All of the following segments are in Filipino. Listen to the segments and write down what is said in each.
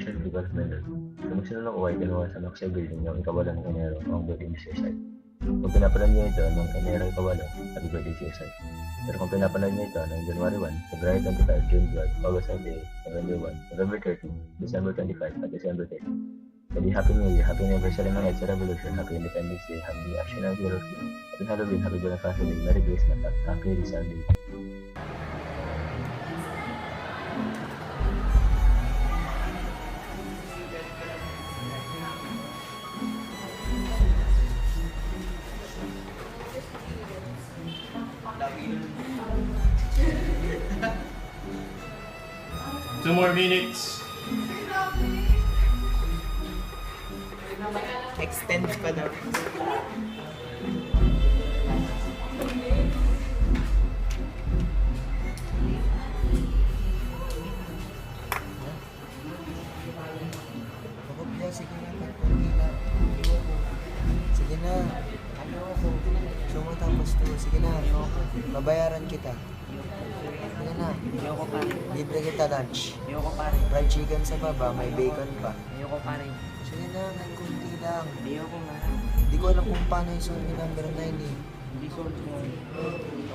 Commercial Development Road. Kung sino ng UAI kinuha sa Maxay Building yung ikawalan ng Enero ang birthday ni CSI. Kung pinapanood niyo ito ng Enero ikawalan, happy birthday CSI. Pero kung pinapanood niyo ito ng January 1, February 25, June 12, August 28, November 1, November 30, December 25, at December 30. Jadi Happy New Year, Happy Anniversary ng EDSA Revolution, Happy Independence Day, Happy National Hero Day, Happy Halloween, Happy Bonifacio Day, Merry Christmas, at Happy Rizal Day. Two more minutes. Extend pa daw. Pakopya, sige na, pagpangila. Sige na. Ayoko. So matapos to. Sige na, babayaran kita. Sige na. Ayoko pare. Libre kita lunch. Ayoko pare. Fried chicken sa baba, may bacon pa. Ayoko pare. Sige na, may kunti lang. Ayoko nga. Hindi ko alam kung paano yung song number 9 eh. Hindi sold mo.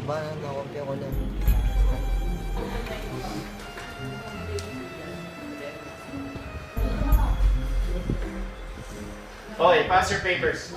Aba na, nakopya ko lang. Okay, pass your papers.